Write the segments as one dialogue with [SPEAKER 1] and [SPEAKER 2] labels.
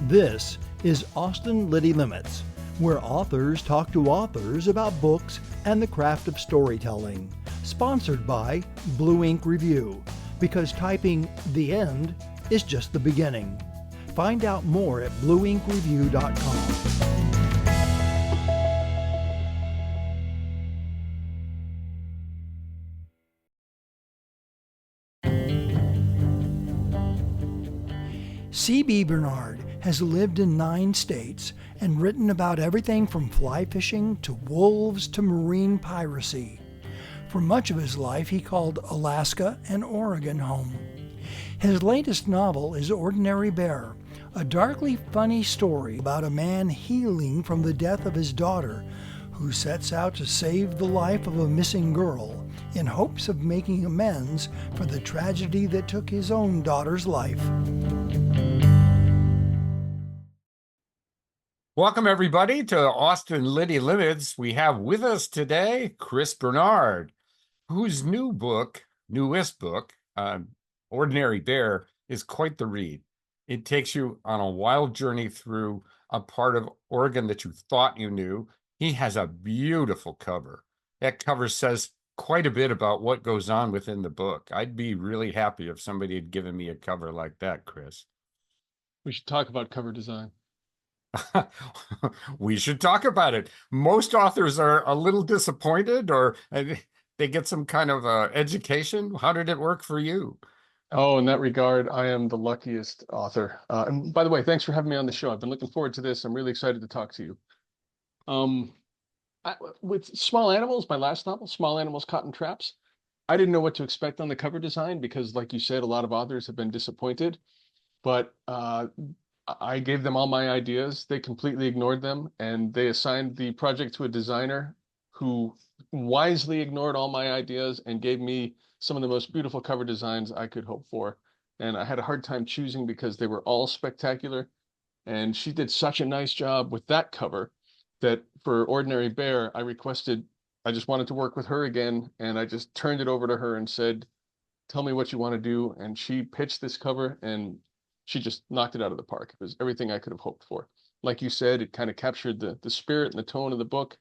[SPEAKER 1] This is Austin Liti Limits, where authors talk to authors about books and the craft of storytelling. Sponsored by Blue Ink Review, because typing the end is just the beginning. Find out more at blueinkreview.com. C.B. Bernard has lived in 9 states and written about everything from fly fishing to wolves to marine piracy. For much of his life, he called Alaska and Oregon home. His latest novel is Ordinary Bear, a darkly funny story about a man healing from the death of his daughter, who sets out to save the life of a missing girl in hopes of making amends for the tragedy that took his own daughter's life.
[SPEAKER 2] Welcome, everybody, to Austin Liti Limits. We have with us today Chris Bernard, whose newest book, Ordinary Bear, is quite the read. It takes you on a wild journey through a part of Oregon that you thought you knew. He has a beautiful cover. That cover says quite a bit about what goes on within the book. I'd be really happy if somebody had given me a cover like that, Chris.
[SPEAKER 3] We should talk about cover design.
[SPEAKER 2] We should talk about it. Most authors are a little disappointed, or they get some kind of education. How did it work for you?
[SPEAKER 3] Oh, in that regard, I am the luckiest author. And by the way, thanks for having me on the show. I've been looking forward to this. I'm really excited to talk to you. With Small Animals, my last novel, Small Animals, Cotton Traps, I didn't know what to expect on the cover design because, like you said, a lot of authors have been disappointed. But I gave them all my ideas. They completely ignored them, and they assigned the project to a designer who wisely ignored all my ideas and gave me some of the most beautiful cover designs I could hope for. And I had a hard time choosing because they were all spectacular. And she did such a nice job with that cover that for Ordinary Bear, I just wanted to work with her again. And I just turned it over to her and said, tell me what you want to do. And she pitched this cover, and she just knocked it out of the park. It was everything I could have hoped for. Like you said, it kind of captured the spirit and the tone of the book.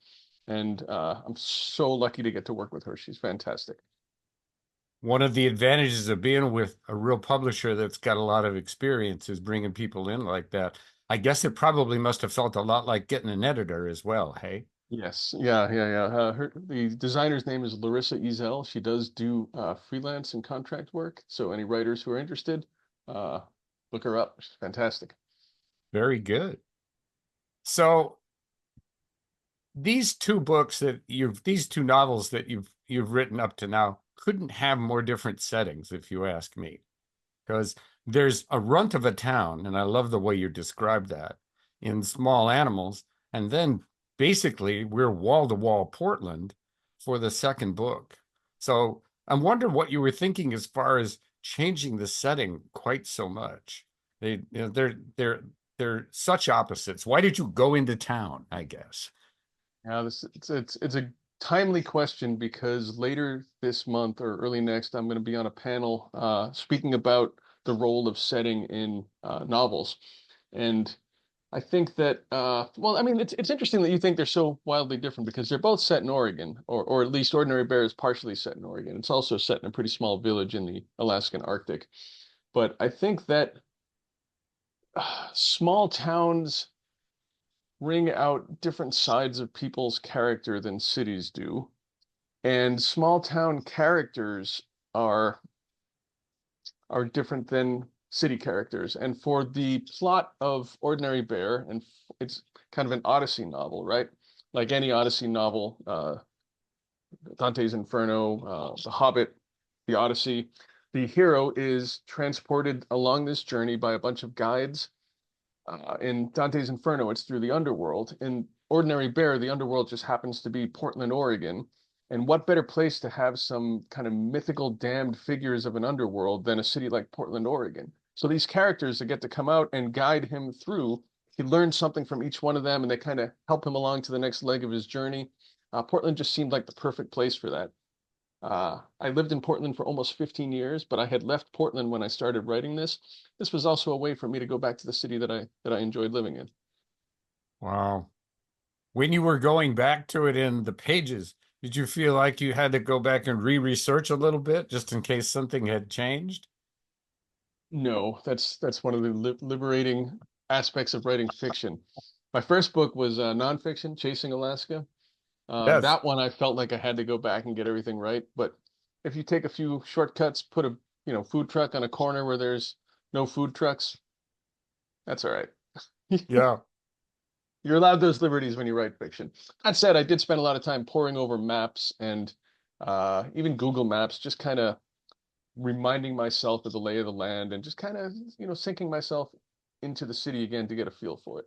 [SPEAKER 3] And I'm so lucky to get to work with her. She's fantastic.
[SPEAKER 2] One of the advantages of being with a real publisher that's got a lot of experience is bringing people in like that. I guess it probably must have felt a lot like getting an editor as well, hey?
[SPEAKER 3] Yes, yeah. The designer's name is Larissa Ezel. She does do freelance and contract work. So any writers who are interested, look her up. She's fantastic.
[SPEAKER 2] Very good. So these two novels that you've written up to now couldn't have more different settings, if you ask me, because there's a runt of a town, and I love the way you described that in Small Animals, and then basically we're wall-to-wall Portland for the second book. So I wonder what you were thinking as far as changing the setting quite so much. They're such opposites. Why did you go into town, I guess?
[SPEAKER 3] Yeah, it's a timely question because later this month or early next, I'm going to be on a panel speaking about the role of setting in novels. And I think that, it's interesting that you think they're so wildly different because they're both set in Oregon, or at least Ordinary Bear is partially set in Oregon. It's also set in a pretty small village in the Alaskan Arctic. But I think that small towns bring out different sides of people's character than cities do. And small town characters are different than city characters. And for the plot of Ordinary Bear, and it's kind of an Odyssey novel, right? Like any Odyssey novel, Dante's Inferno, The Hobbit, The Odyssey, the hero is transported along this journey by a bunch of guides. In Dante's Inferno, it's through the underworld. In Ordinary Bear, the underworld just happens to be Portland, Oregon. And what better place to have some kind of mythical damned figures of an underworld than a city like Portland, Oregon? So these characters that get to come out and guide him through, he learns something from each one of them, and they kind of help him along to the next leg of his journey. Portland just seemed like the perfect place for that. I lived in Portland for almost 15 years, but I had left Portland when I started writing this. This was also a way for me to go back to the city that I enjoyed living in.
[SPEAKER 2] Wow. When you were going back to it in the pages, did you feel like you had to go back and re-research a little bit just in case something had changed?
[SPEAKER 3] No, that's one of the liberating aspects of writing fiction. My first book was nonfiction, Chasing Alaska.
[SPEAKER 2] Yes.
[SPEAKER 3] That one I felt like I had to go back and get everything right. But if you take a few shortcuts, put a food truck on a corner where there's no food trucks, that's all right.
[SPEAKER 2] Yeah.
[SPEAKER 3] You're allowed those liberties when you write fiction. That said, I did spend a lot of time poring over maps and even Google Maps, just kind of reminding myself of the lay of the land and just kind of, sinking myself into the city again to get a feel for it.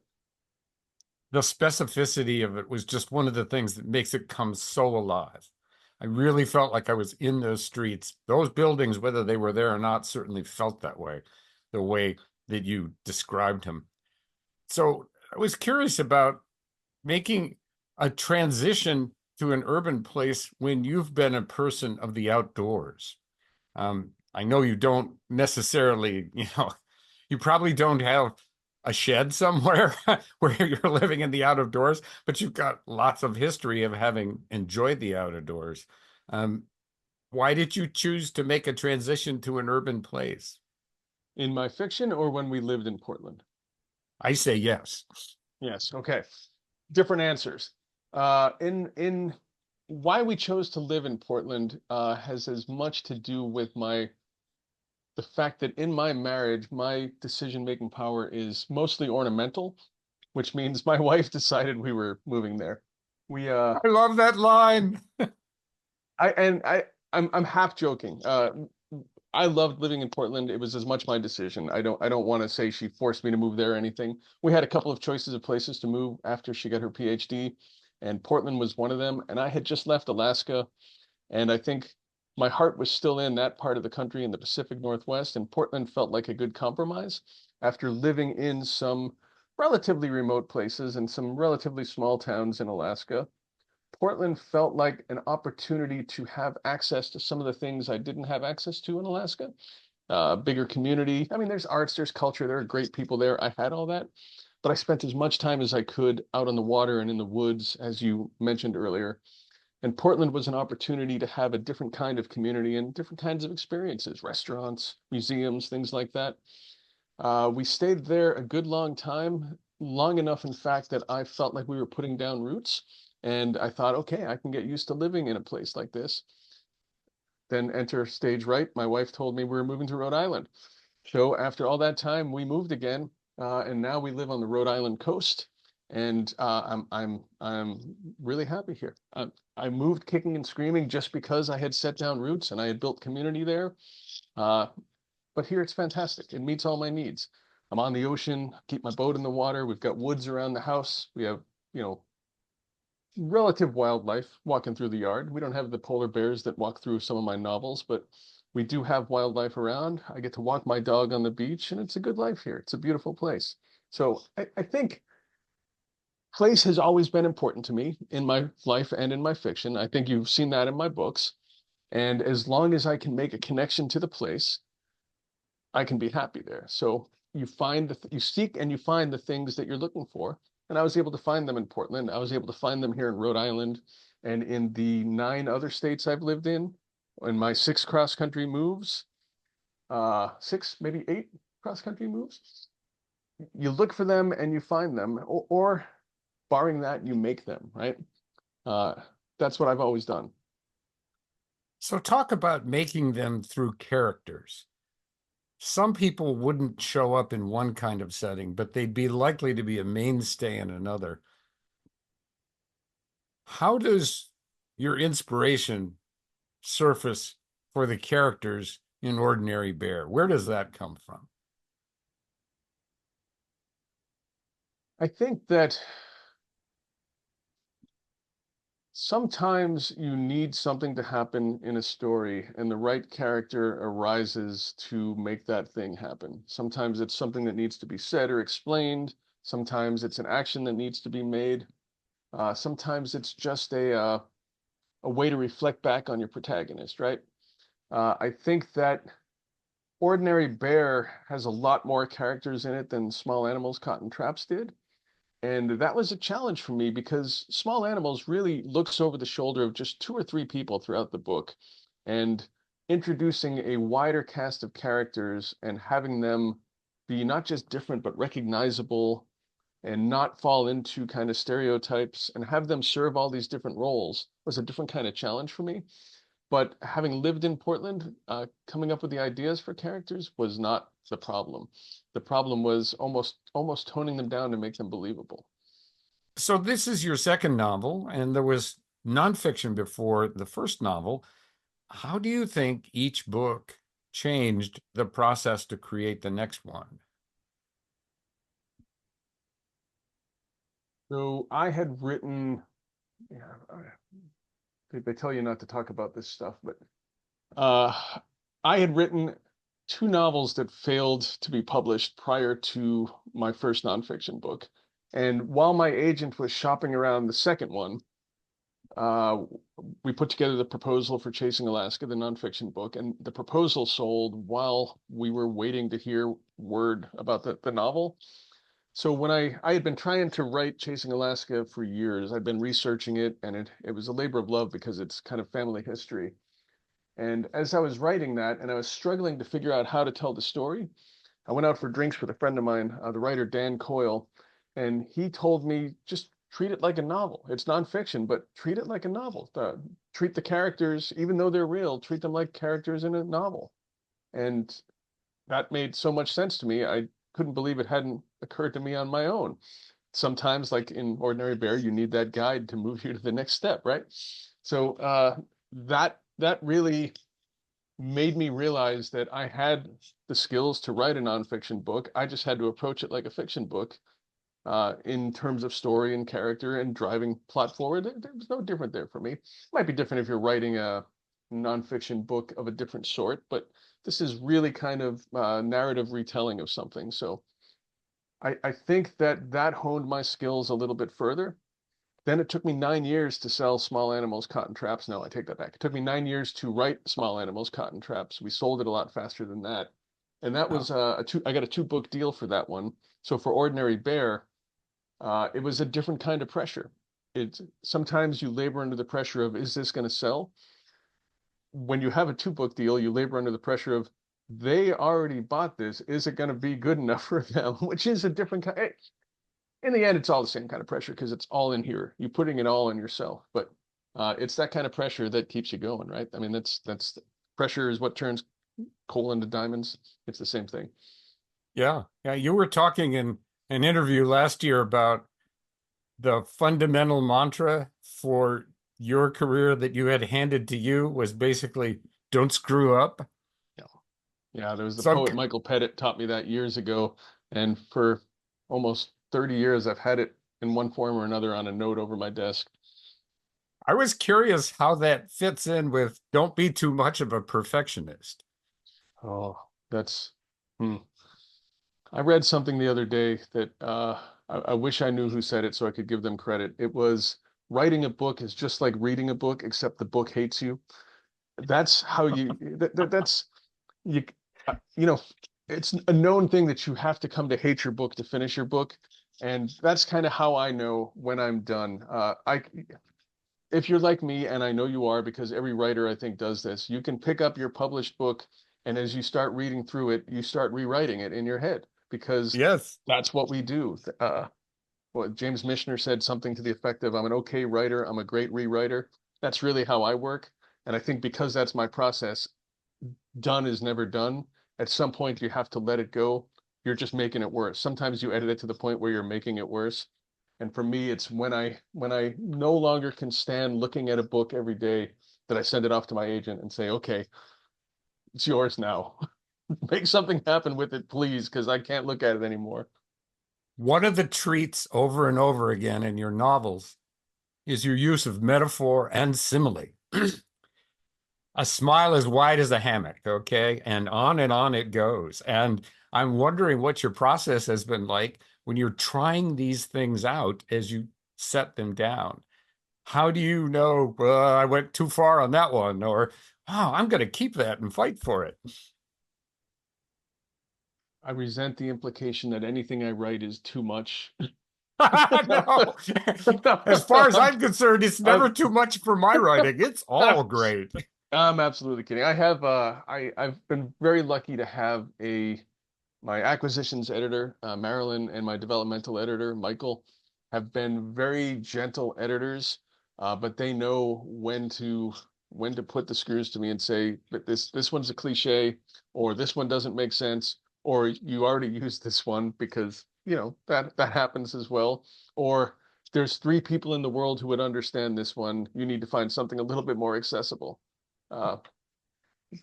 [SPEAKER 2] The specificity of it was just one of the things that makes it come so alive. I really felt like I was in those streets. Those buildings, whether they were there or not, certainly felt that way, the way that you described them. So I was curious about making a transition to an urban place when you've been a person of the outdoors. I know you don't necessarily, you probably don't have a shed somewhere where you're living in the out of doors, but you've got lots of history of having enjoyed the out of doors. Um, why did you choose to make a transition to an urban place?
[SPEAKER 3] In my fiction or when we lived in Portland?
[SPEAKER 2] I say yes.
[SPEAKER 3] Yes, okay. Different answers. In why we chose to live in Portland has as much to do with the fact that in my marriage, my decision-making power is mostly ornamental, which means my wife decided we were moving there. We
[SPEAKER 2] I love that line.
[SPEAKER 3] I and I'm half joking. I loved living in Portland. It was as much my decision. I don't want to say she forced me to move there or anything. We had a couple of choices of places to move after she got her PhD, and Portland was one of them. And I had just left Alaska, and I think my heart was still in that part of the country in the Pacific Northwest, and Portland felt like a good compromise after living in some relatively remote places and some relatively small towns in Alaska. Portland felt like an opportunity to have access to some of the things I didn't have access to in Alaska. Bigger community. I mean, there's arts, there's culture, there are great people there. I had all that, but I spent as much time as I could out on the water and in the woods, as you mentioned earlier. And Portland was an opportunity to have a different kind of community and different kinds of experiences, restaurants, museums, things like that. We stayed there a good long time, long enough, in fact, that I felt like we were putting down roots. And I thought, okay, I can get used to living in a place like this. Then enter stage right. My wife told me we were moving to Rhode Island. So after all that time, we moved again, and now we live on the Rhode Island coast. And I'm really happy here. I moved kicking and screaming just because I had set down roots and I had built community there. Uh, but here it's fantastic. It meets all my needs. I'm on the ocean, keep my boat in the water. We've got woods around the house. We have, you know, relative wildlife walking through the yard. We don't have the polar bears that walk through some of my novels, but we do have wildlife around. I get to walk my dog on the beach, and it's a good life here. It's a beautiful place. So I think place has always been important to me in my life and in my fiction. I think you've seen that in my books. And as long as I can make a connection to the place, I can be happy there. So you seek and you find the things that you're looking for. And I was able to find them in Portland. I was able to find them here in Rhode Island and in the 9 other states I've lived in my 6 cross-country moves, 6, maybe 8 cross-country moves. You look for them and you find them, or barring that, you make them, right? Uh, that's what I've always done.
[SPEAKER 2] So talk about making them through characters. Some people wouldn't show up in one kind of setting, but they'd be likely to be a mainstay in another. How does your inspiration surface for the characters in Ordinary Bear? Where does that come from?
[SPEAKER 3] I think that sometimes you need something to happen in a story, and the right character arises to make that thing happen. Sometimes it's something that needs to be said or explained. Sometimes it's an action that needs to be made. Sometimes it's just a way to reflect back on your protagonist, right? I think that Ordinary Bear has a lot more characters in it than Small Animals, Caught in Traps did. And that was a challenge for me because Small Animals really looks over the shoulder of just 2 or 3 people throughout the book. And introducing a wider cast of characters and having them be not just different, but recognizable and not fall into kind of stereotypes and have them serve all these different roles was a different kind of challenge for me. But having lived in Portland, coming up with the ideas for characters was not the problem. The problem was almost toning them down to make them believable.
[SPEAKER 2] So this is your second novel, and there was nonfiction before the first novel. How do you think each book changed the process to create the next one?
[SPEAKER 3] So I had written, yeah, they tell you not to talk about this stuff, but uh, I had written 2 novels that failed to be published prior to my first nonfiction book. And while my agent was shopping around the second one, uh, we put together the proposal for Chasing Alaska, the nonfiction book, and the proposal sold while we were waiting to hear word about the novel. So when I had been trying to write Chasing Alaska for years, I'd been researching it, and it was a labor of love because it's kind of family history. And as I was writing that, and I was struggling to figure out how to tell the story, I went out for drinks with a friend of mine, the writer Dan Coyle, and he told me just treat it like a novel. It's nonfiction, but treat it like a novel. Treat the characters, even though they're real, treat them like characters in a novel. And that made so much sense to me. I couldn't believe it hadn't occurred to me on my own. Sometimes, like in Ordinary Bear, you need that guide to move you to the next step, right? So that really made me realize that I had the skills to write a nonfiction book. I just had to approach it like a fiction book in terms of story and character and driving plot forward. There was no different there for me. It might be different if you're writing a nonfiction book of a different sort, but this is really kind of narrative retelling of something. So I think that honed my skills a little bit further. Then it took me 9 years to sell Small Animals, Caught in Traps. No, I take that back. It took me 9 years to write Small Animals, Caught in Traps. We sold it a lot faster than that. And that was I got a 2-book deal for that one. So for Ordinary Bear, it was a different kind of pressure. Sometimes you labor under the pressure of, is this going to sell? When you have a 2-book deal, you labor under the pressure of, they already bought this. Is it going to be good enough for them? Which is a different kind. In the end, it's all the same kind of pressure because it's all in here. You're putting it all on yourself. But it's that kind of pressure that keeps you going, right? I mean, that's pressure is what turns coal into diamonds. It's the same thing.
[SPEAKER 2] Yeah. Yeah. You were talking in an interview last year about the fundamental mantra for your career that you had handed to you was basically don't screw up.
[SPEAKER 3] Yeah, there was the poet Michael Pettit taught me that years ago. And for almost 30 years, I've had it in one form or another on a note over my desk.
[SPEAKER 2] I was curious how that fits in with don't be too much of a perfectionist.
[SPEAKER 3] Oh, I read something the other day that I wish I knew who said it so I could give them credit. It was writing a book is just like reading a book, except the book hates you. That's how that's you know, it's a known thing that you have to come to hate your book to finish your book. And that's kind of how I know when I'm done. If you're like me, and I know you are, because every writer I think does this, you can pick up your published book, and as you start reading through it, you start rewriting it in your head because
[SPEAKER 2] yes,
[SPEAKER 3] that's what we do. Well, James Michener said something to the effect of, I'm an okay writer, I'm a great rewriter. That's really how I work. And I think because that's my process, done is never done. At some point, you have to let it go. You're just making it worse. Sometimes you edit it to the point where you're making it worse. And for me, it's when I no longer can stand looking at a book every day that I send it off to my agent and say, okay, it's yours now. Make something happen with it, please, because I can't look at it anymore.
[SPEAKER 2] One of the treats over and over again in your novels is your use of metaphor and simile. A smile as wide as a hammock, okay? And on it goes. And I'm wondering what your process has been like when you're trying these things out as you set them down. how do you know I went too far on that one? Or, oh, I'm going to keep that and fight for it.
[SPEAKER 3] I resent the implication that anything I write is too much.
[SPEAKER 2] No, as far as I'm concerned, it's never
[SPEAKER 3] I'm,
[SPEAKER 2] too much for my writing. It's all great.
[SPEAKER 3] I'm absolutely kidding. I have I've been very lucky to have my acquisitions editor, Marilyn, and my developmental editor, Michael, have been very gentle editors, but they know when to put the screws to me and say that this one's a cliche, or this one doesn't make sense, or you already used this one because that happens as well, or there's three people in the world who would understand this one. You need to find something a little bit more accessible. Uh,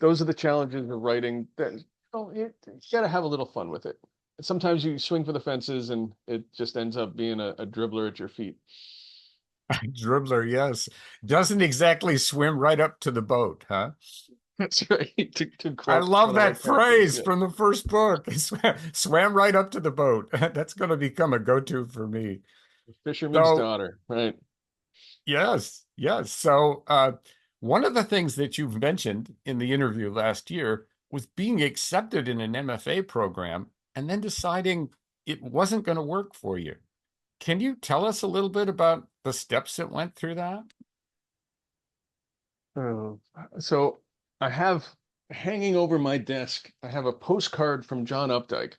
[SPEAKER 3] those are the challenges of writing that you got to have a little fun with it. Sometimes you swing for the fences and it just ends up being a dribbler at your feet.
[SPEAKER 2] Dribbler, yes. Doesn't exactly swim right up to the boat, huh?
[SPEAKER 3] That's right. To
[SPEAKER 2] I
[SPEAKER 3] quote
[SPEAKER 2] love
[SPEAKER 3] one of our
[SPEAKER 2] that
[SPEAKER 3] characters.
[SPEAKER 2] phrase
[SPEAKER 3] Yeah.
[SPEAKER 2] from the first book. Swam right up to the boat. That's going to become a go-to for me.
[SPEAKER 3] The Fisherman's
[SPEAKER 2] So,
[SPEAKER 3] Daughter, right?
[SPEAKER 2] yes, yes. So, one of the things that you've mentioned in the interview last year was being accepted in an MFA program and then deciding it wasn't going to work for you. Can you tell us a little bit about the steps that went through that?
[SPEAKER 3] Oh, so I have hanging over my desk, I have a postcard from John Updike.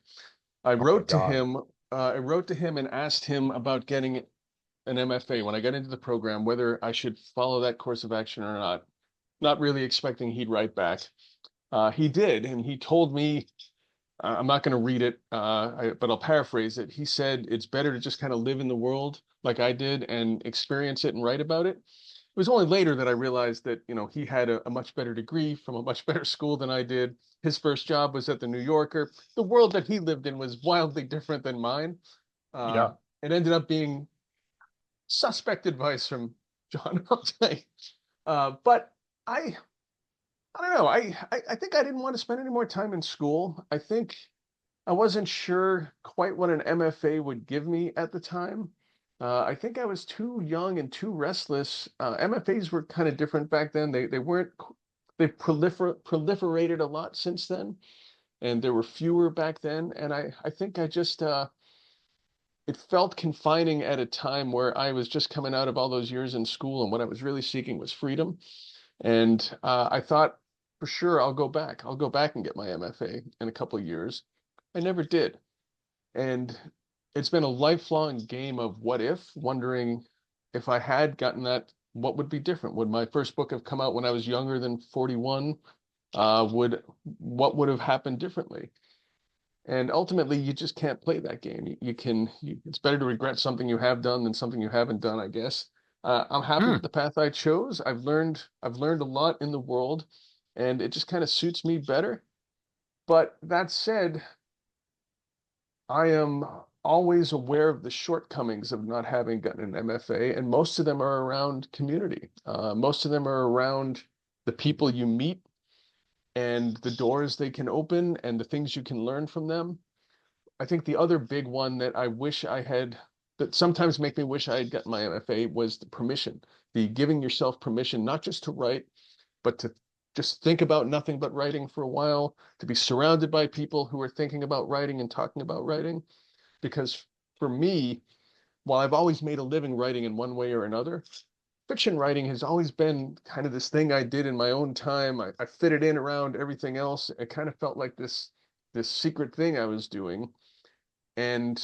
[SPEAKER 3] I
[SPEAKER 2] Oh my
[SPEAKER 3] wrote to
[SPEAKER 2] God.
[SPEAKER 3] him, and asked him about getting an MFA when I got into the program, whether I should follow that course of action or not. Not really expecting he'd write back. He did, and he told me, I'm not going to read it, but I'll paraphrase it. He said it's better to just kind of live in the world like I did and experience it and write about it. It was only later that I realized that, he had a much better degree from a much better school than I did. His first job was at the New Yorker. The world that he lived in was wildly different than mine.
[SPEAKER 2] Yeah.
[SPEAKER 3] It ended up being suspect advice from John Updike. But I I don't know. I think I didn't want to spend any more time in school. I think I wasn't sure quite what an MFA would give me at the time. I think I was too young and too restless. MFAs were kind of different back then. They weren't they've proliferated a lot since then, and there were fewer back then. And I think I just it felt confining at a time where I was just coming out of all those years in school, and what I was really seeking was freedom. And I thought, for sure, I'll go back. I'll go back and get my MFA in a couple of years. I never did. And it's been a lifelong game of what if, wondering if I had gotten that, what would be different? Would my first book have come out when I was younger than 41? What would have happened differently? And ultimately, you just can't play that game. It's better to regret something you have done than something you haven't done, I guess. I'm happy
[SPEAKER 2] Hmm.
[SPEAKER 3] with the path I chose. I've learned a lot in the world, and it just kind of suits me better. But that said, I am always aware of the shortcomings of not having gotten an MFA, and most of them are around community. Most of them are around the people you meet and the doors they can open and the things you can learn from them. I think the other big one that I wish I had, that sometimes make me wish I had gotten my MFA, was the permission, the giving yourself permission, not just to write, but to just think about nothing but writing for a while, to be surrounded by people who are thinking about writing and talking about writing. Because for me, while I've always made a living writing in one way or another, fiction writing has always been kind of this thing I did in my own time. I fit it in around everything else. It kind of felt like this secret thing I was doing. And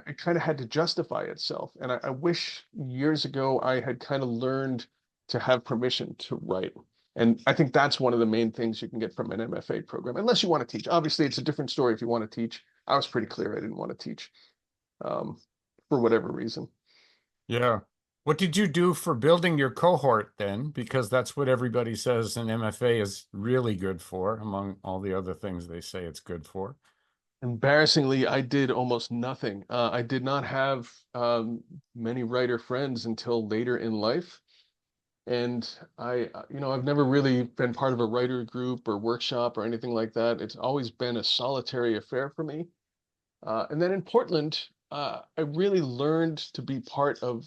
[SPEAKER 3] it kind of had to justify itself. And I wish years ago I had kind of learned to have permission to write. And I think that's one of the main things you can get from an MFA program, unless you want to teach. Obviously, it's a different story if you want to teach. I was pretty clear I didn't want to teach um, for whatever reason.
[SPEAKER 2] Yeah. What did you do for building your cohort then? Because that's what everybody says an MFA is really good for, among all the other things they say it's good for.
[SPEAKER 3] Embarrassingly, I did almost nothing. I did not have many writer friends until later in life. And I've never really been part of a writer group or workshop or anything like that. It's always been a solitary affair for me. And then in Portland, I really learned to be part of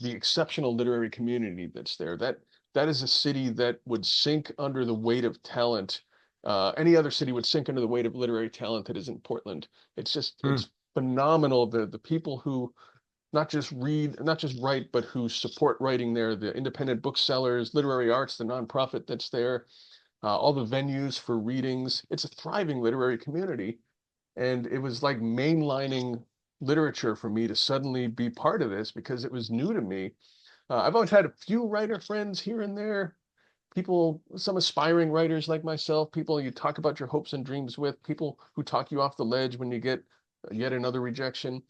[SPEAKER 3] the exceptional literary community that's there. That is a city that would sink under the weight of talent. Any other city would sink under the weight of literary talent that isn't Portland.
[SPEAKER 2] Hmm.
[SPEAKER 3] It's phenomenal. The people who not just read, not just write, but who support writing there, the independent booksellers, literary arts, the nonprofit that's there, all the venues for readings. It's a thriving literary community. And it was like mainlining literature for me to suddenly be part of this because it was new to me. I've always had a few writer friends here and there, people, some aspiring writers like myself, people you talk about your hopes and dreams with, people who talk you off the ledge when you get yet another rejection.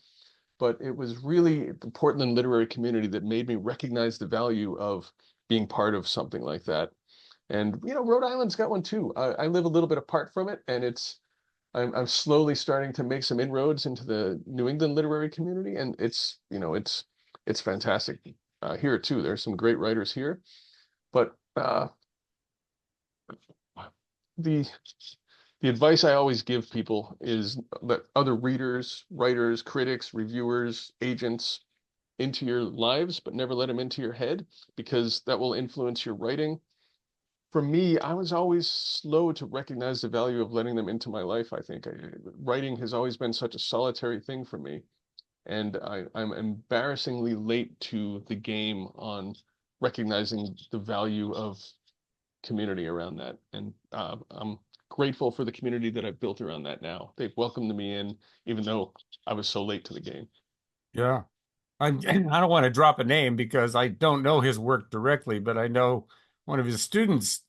[SPEAKER 3] But it was really the Portland literary community that made me recognize the value of being part of something like that. And, you know, Rhode Island's got one too. I live a little bit apart from it, and I'm slowly starting to make some inroads into the New England literary community, and it's, you know, it's fantastic here too. There's some great writers here, but the the advice I always give people is let other readers, writers, critics, reviewers, agents into your lives, but never let them into your head because that will influence your writing. For me, I was always slow to recognize the value of letting them into my life. I think writing has always been such a solitary thing for me, and I'm embarrassingly late to the game on recognizing the value of community around that. And I'm grateful for the community that I've built around that now. They've welcomed me in, even though I was so late to the game.
[SPEAKER 2] Yeah. I don't want to drop a name because I don't know his work directly, but I know one of his students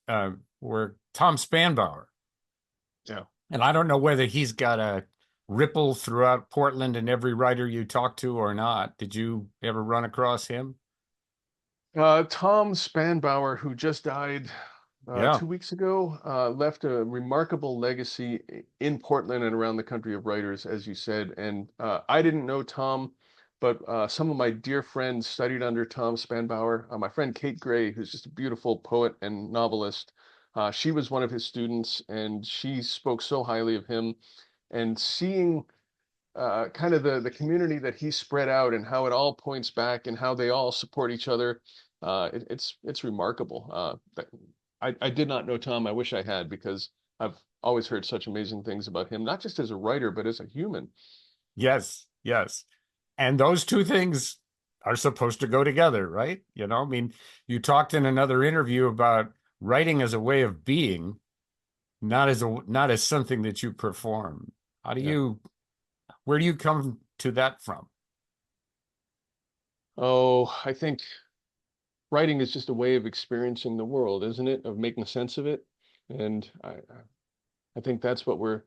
[SPEAKER 2] were Tom Spanbauer.
[SPEAKER 3] Yeah.
[SPEAKER 2] And I don't know whether he's got a ripple throughout Portland and every writer you talk to or not. Did you ever run across him?
[SPEAKER 3] Tom Spanbauer, who just died
[SPEAKER 2] Yeah.
[SPEAKER 3] 2 weeks ago, left a remarkable legacy in Portland and around the country of writers, as you said. And I didn't know Tom, but some of my dear friends studied under Tom Spanbauer. My friend Kate Gray, who's just a beautiful poet and novelist, she was one of his students, and she spoke so highly of him. And seeing kind of the community that he spread out and how it all points back and how they all support each other, it's remarkable. I did not know Tom. I wish I had because I've always heard such amazing things about him, not just as a writer, but as a human.
[SPEAKER 2] Yes. Yes. And those two things are supposed to go together, right? You know, I mean, you talked in another interview about writing as a way of being, not as something that you perform. How do
[SPEAKER 3] Yeah.
[SPEAKER 2] you Where do you come to that from?
[SPEAKER 3] Oh, I think writing is just a way of experiencing the world, isn't it? Of making sense of it. And I think that's what we're,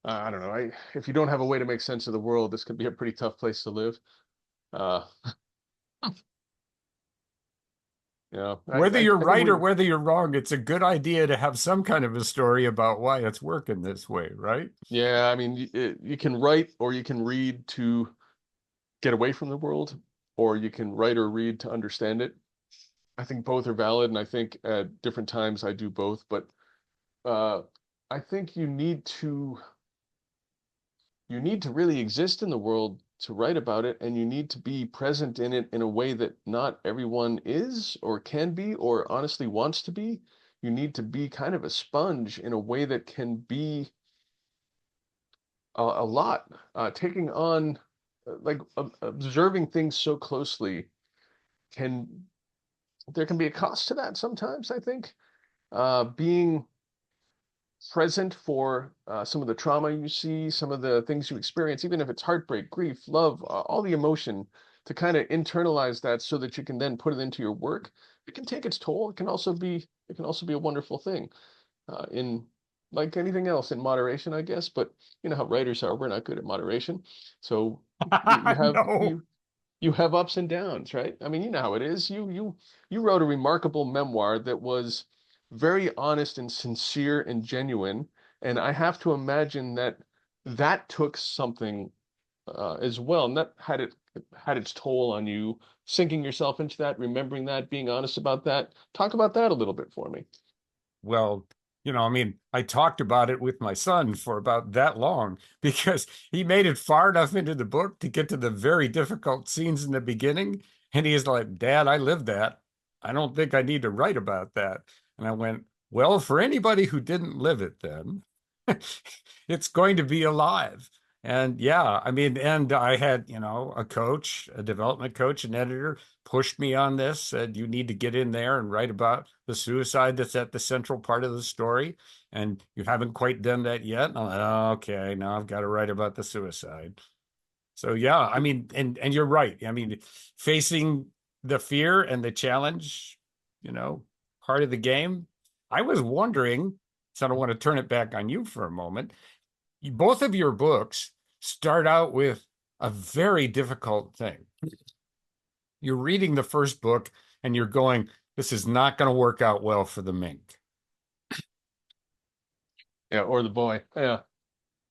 [SPEAKER 3] I don't know. If you don't have a way to make sense of the world, this could be a pretty tough place to live. Uh, you know,
[SPEAKER 2] Whether you're
[SPEAKER 3] I think
[SPEAKER 2] right or
[SPEAKER 3] we,
[SPEAKER 2] whether you're wrong, it's a good idea to have some kind of a story about why it's working this way, right?
[SPEAKER 3] yeah, I mean, you can write or you can read to get away from the world, or you can write or read to understand it. I think both are valid, and I think at different times I do both. But uh, I think you need to really exist in the world to write about it, and you need to be present in it in a way that not everyone is or can be or honestly wants to be. You need to be kind of a sponge in a way that can be a lot, taking on like observing things so closely can there can be a cost to that sometimes, I think. Being present for some of the trauma you see, some of the things you experience, even if it's heartbreak, grief, love, all the emotion, to kind of internalize that so that you can then put it into your work. It can take its toll. It can also be a wonderful thing in like anything else in moderation, I guess. But you know how writers are, we're not good at moderation. So you have
[SPEAKER 2] No.
[SPEAKER 3] you have ups and downs, right? I mean, you know how it is. You wrote a remarkable memoir that was very honest and sincere and genuine, and I have to imagine that that took something as well, and that had its toll on you, sinking yourself into that, remembering that, being honest about that. Talk about that a little bit for me.
[SPEAKER 2] Well, I mean, I talked about it with my son for about that long because he made it far enough into the book to get to the very difficult scenes in the beginning. And he's like, Dad, I lived that. I don't think I need to write about that. And I went, well, for anybody who didn't live it, then it's going to be alive. And yeah, I mean, and I had, a coach, a development coach, an editor pushed me on this, said, you need to get in there and write about the suicide that's at the central part of the story. And you haven't quite done that yet. And I'm like, oh, okay, now I've got to write about the suicide. So yeah, I mean, and you're right. I mean, facing the fear and the challenge, part of the game. I was wondering, so I don't want to turn it back on you for a moment. Both of your books start out with a very difficult thing. You're reading the first book and you're going, this is not going to work out well for the mink.
[SPEAKER 3] Yeah, or the boy. Yeah.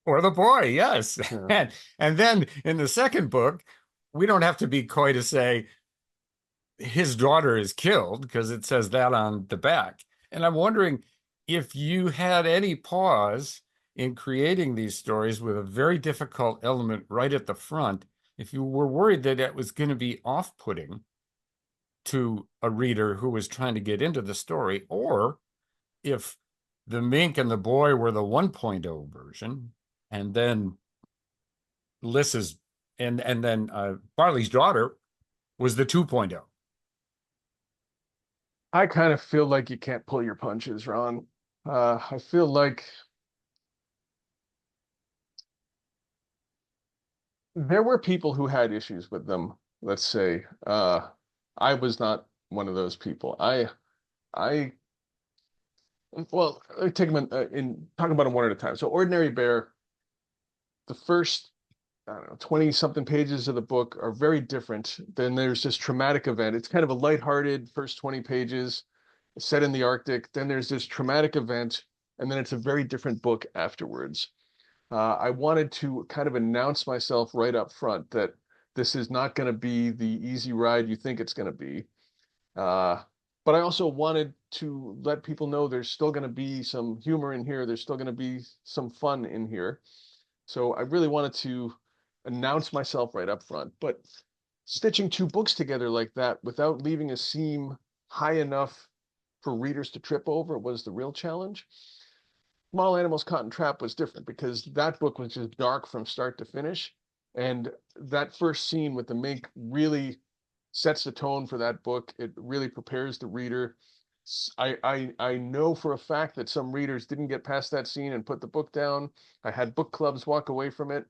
[SPEAKER 2] Or the boy, yes.
[SPEAKER 3] Yeah.
[SPEAKER 2] And then in the second book, we don't have to be coy to say his daughter is killed because it says that on the back. And I'm wondering if you had any pause in creating these stories with a very difficult element right at the front, if you were worried that it was going to be off-putting to a reader who was trying to get into the story, or if the mink and the boy were the 1.0 version, and then Lys's and then Barley's daughter was the 2.0.
[SPEAKER 3] I kind of feel like you can't pull your punches, Ron. I feel like there were people who had issues with them, let's say. I was not one of those people. I well, I take them in talking about them one at a time. So Ordinary Bear, the first, I don't know, 20 something pages of the book are very different. Then there's this traumatic event. It's kind of a lighthearted first 20 pages set in the Arctic. Then there's this traumatic event, and then it's a very different book afterwards. I wanted to kind of announce myself right up front that this is not going to be the easy ride you think it's going to be. But I also wanted to let people know there's still going to be some humor in here. There's still going to be some fun in here. So I really wanted to announce myself right up front. But stitching two books together like that without leaving a seam high enough for readers to trip over was the real challenge. Small Animals Caught in Trap was different because that book was just dark from start to finish. And that first scene with the mink really sets the tone for that book. It really prepares the reader. I know for a fact that some readers didn't get past that scene and put the book down. I had book clubs walk away from it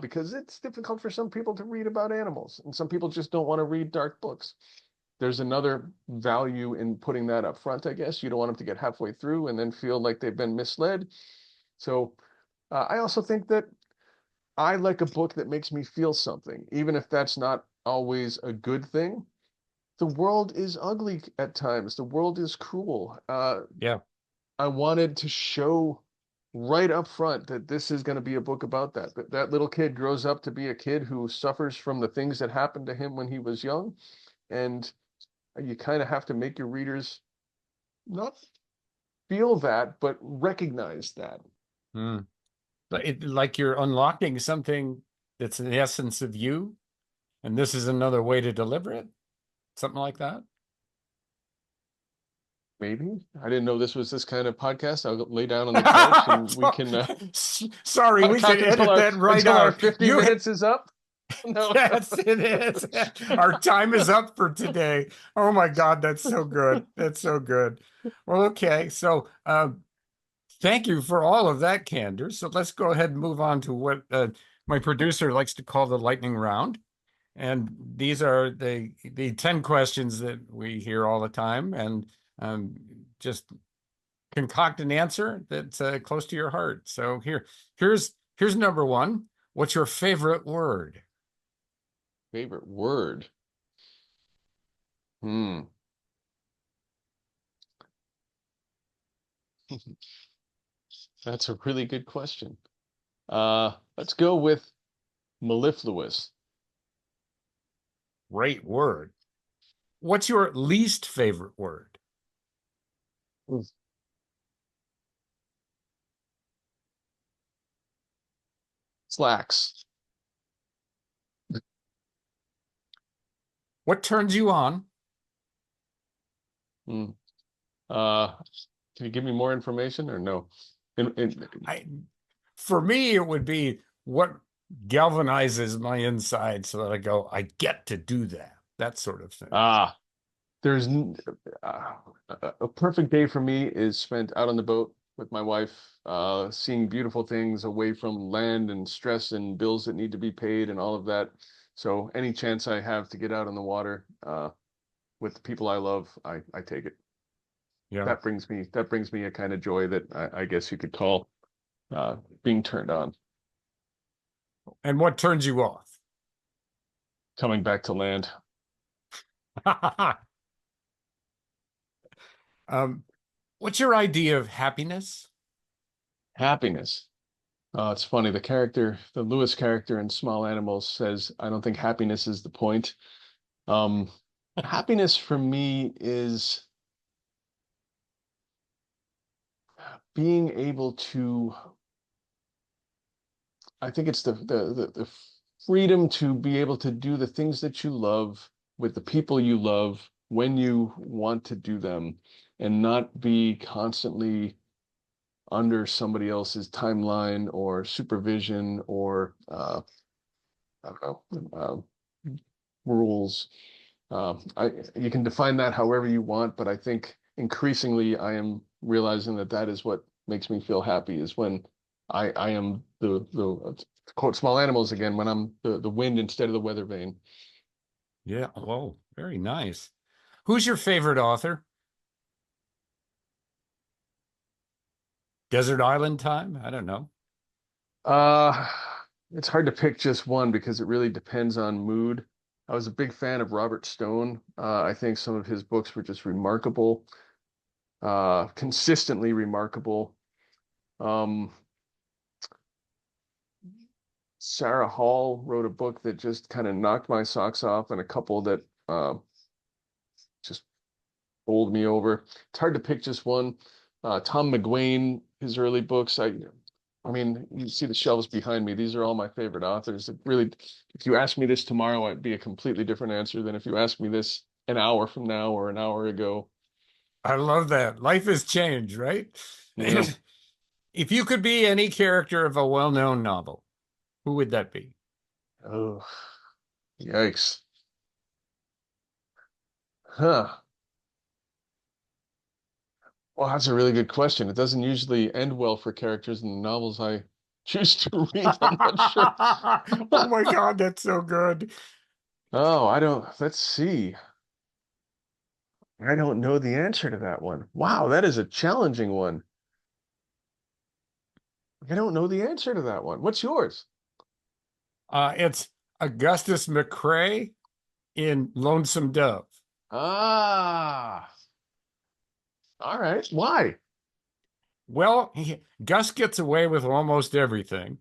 [SPEAKER 3] because it's difficult for some people to read about animals, and some people just don't want to read dark books. There's another value in putting that up front, I guess. You don't want them to get halfway through and then feel like they've been misled. So I also think that I like a book that makes me feel something, even if that's not always a good thing. The world is ugly at times. The world is cruel.
[SPEAKER 2] Yeah.
[SPEAKER 3] I wanted to show right up front that this is going to be a book about that. That little kid grows up to be a kid who suffers from the things that happened to him when he was young. And you kind of have to make your readers not feel that, but recognize that.
[SPEAKER 2] Like you're unlocking something that's the essence of you, and this is another way to deliver it. Something like that.
[SPEAKER 3] Maybe. I didn't know this was this kind of podcast. I'll lay down on the couch and we can
[SPEAKER 2] sorry, we can edit that right
[SPEAKER 3] until
[SPEAKER 2] out.
[SPEAKER 3] Our 50 minutes is up. No.
[SPEAKER 2] Yes, it is. Our time is up for today. Oh my God, that's so good. That's so good. Well, okay. So thank you for all of that candor. So let's go ahead and move on to what my producer likes to call the lightning round. And these are the 10 questions that we hear all the time. And just concoct an answer that's close to your heart. So here's number one. What's your favorite word?
[SPEAKER 3] Favorite word? That's a really good question. Let's go with mellifluous.
[SPEAKER 2] Great word. What's your least favorite word?
[SPEAKER 3] Slacks.
[SPEAKER 2] What turns you on?
[SPEAKER 3] Hmm. Uh, can you give me more information or no?
[SPEAKER 2] I, for me, it would be what galvanizes my inside so that I go, I get to do that. That sort of thing.
[SPEAKER 3] ah, there's uh, a perfect day for me is spent out on the boat with my wife, seeing beautiful things away from land and stress and bills that need to be paid and all of that. So any chance I have to get out on the water, with the people I love, I take it.
[SPEAKER 2] Yeah.
[SPEAKER 3] That brings me a kind of joy that I guess you could call being turned on.
[SPEAKER 2] And what turns you off?
[SPEAKER 3] Coming back to land.
[SPEAKER 2] um, what's your idea of happiness?
[SPEAKER 3] Happiness. It's funny. The Lewis character in Small Animals says, "I don't think happiness is the point." Um, Happiness for me is being able to. I think it's the freedom to be able to do the things that you love with the people you love when you want to do them, and not be constantly under somebody else's timeline or supervision or I don't know, rules. You can define that however you want, but I think increasingly I am realizing that that is what makes me feel happy is when I am the quote small animals again, when I'm the wind instead of the weather vane.
[SPEAKER 2] Yeah. Whoa, very nice. Who's your favorite author? Desert Island Time? I don't know.
[SPEAKER 3] Uh, it's hard to pick just one because it really depends on mood. I was a big fan of Robert Stone. I think some of his books were just remarkable, consistently remarkable. Um, Sarah Hall wrote a book that just kind of knocked my socks off, and a couple that just bowled me over. It's hard to pick just one. Tom McGuane, his early books, I mean, you see the shelves behind me. These are all my favorite authors. It really, if you ask me this tomorrow, it'd be a completely different answer than if you asked me this an hour from now or an hour ago.
[SPEAKER 2] I love that. Life has changed, right?
[SPEAKER 3] Yeah.
[SPEAKER 2] If you could be any character of a well-known novel, who would that be?
[SPEAKER 3] Oh, yikes. Huh. Well, that's a really good question. It doesn't usually end well for characters in the novels I choose to read. I'm not sure.
[SPEAKER 2] Oh my God, that's so good.
[SPEAKER 3] Oh, I don't, let's see. I don't know the answer to that one. Wow, that is a challenging one. I don't know the answer to that one. What's yours?
[SPEAKER 2] It's Augustus McCrae in Lonesome Dove.
[SPEAKER 3] Ah, all right. Why?
[SPEAKER 2] Well, Gus gets away with almost everything.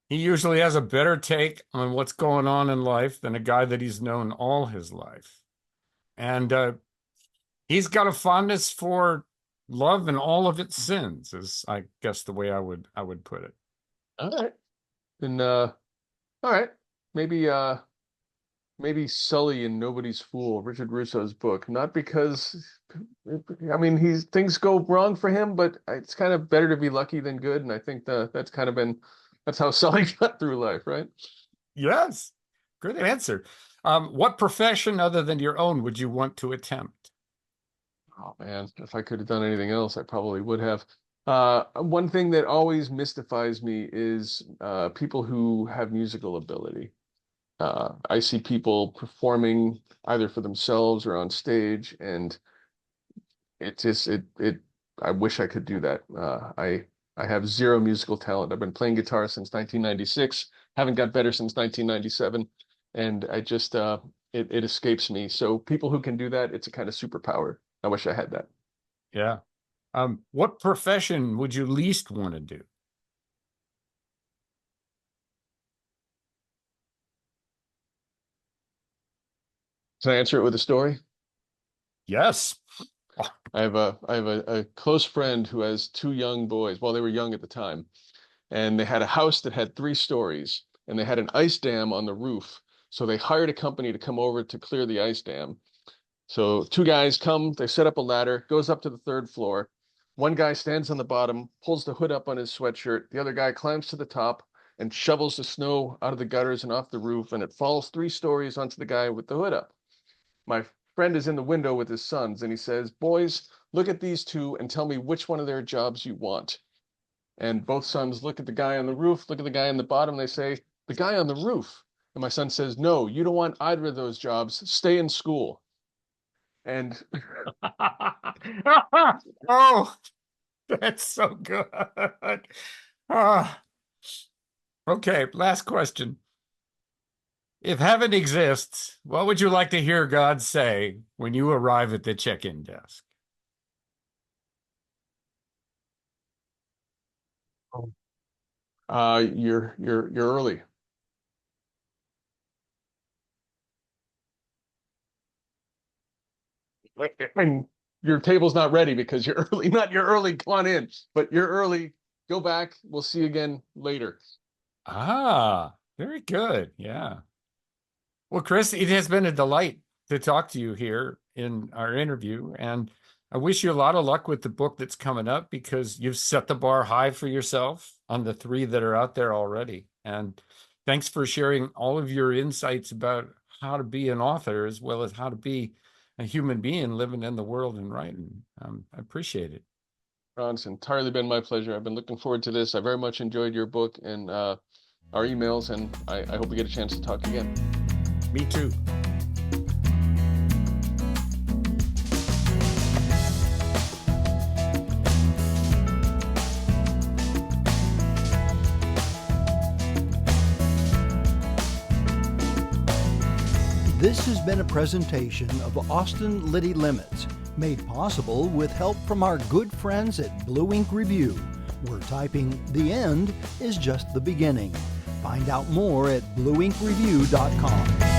[SPEAKER 2] He usually has a better take on what's going on in life than a guy that he's known all his life. And he's got a fondness for love and all of its sins, is I guess the way I would put it.
[SPEAKER 3] All right. Then all right. Maybe maybe Sully in Nobody's Fool, Richard Russo's book. Not because I mean he's things go wrong for him, but it's kind of better to be lucky than good. And I think that's kind of been that's how Sully got through life, right?
[SPEAKER 2] Yes, good answer. What profession other than your own would you want to attempt?
[SPEAKER 3] Oh man, if I could have done anything else, I probably would have. One thing that always mystifies me is people who have musical ability. I see people performing either for themselves or on stage, and it just it. I wish I could do that. I have zero musical talent. I've been playing guitar since 1996. Haven't got better since 1997, and I just it escapes me. So people who can do that, it's a kind of superpower. I wish I had that.
[SPEAKER 2] Yeah. What profession would you least want to do?
[SPEAKER 3] Can I answer it with a story?
[SPEAKER 2] Yes.
[SPEAKER 3] I have a close friend who has two young boys. Well, they were young at the time, and they had a house that had 3 stories, and they had an ice dam on the roof. So they hired a company to come over to clear the ice dam. So 2 guys come, they set up a ladder, goes up to the 3rd floor. One guy stands on the bottom, pulls the hood up on his sweatshirt. The other guy climbs to the top and shovels the snow out of the gutters and off the roof, and it falls 3 stories onto the guy with the hood up. My friend is in the window with his sons, and he says, "Boys, look at these 2 and tell me which one of their jobs you want." And both sons look at the guy on the roof, look at the guy on the bottom. They say, "The guy on the roof." And my son says, "No, you don't want either of those jobs. Stay in school." And
[SPEAKER 2] Oh, that's so good. Ah. Okay, last question. If heaven exists, what would you like to hear God say when you arrive at the check-in desk?
[SPEAKER 3] you're early. And your table's not ready because you're early. Not you're early, come on in, but you're early. Go back. We'll see you again later.
[SPEAKER 2] Ah, very good. Yeah. Well, Chris, it has been a delight to talk to you here in our interview. And I wish you a lot of luck with the book that's coming up, because you've set the bar high for yourself on the 3 that are out there already. And thanks for sharing all of your insights about how to be an author, as well as how to be a human being living in the world and writing. I appreciate it.
[SPEAKER 3] Ron, it's entirely been my pleasure. I've been looking forward to this. I very much enjoyed your book and our emails, and I hope we get a chance to talk again.
[SPEAKER 2] Me too.
[SPEAKER 1] This has been a presentation of Austin Liti Limits, made possible with help from our good friends at Blue Ink Review, where typing "the end" is just the beginning. Find out more at blueinkreview.com.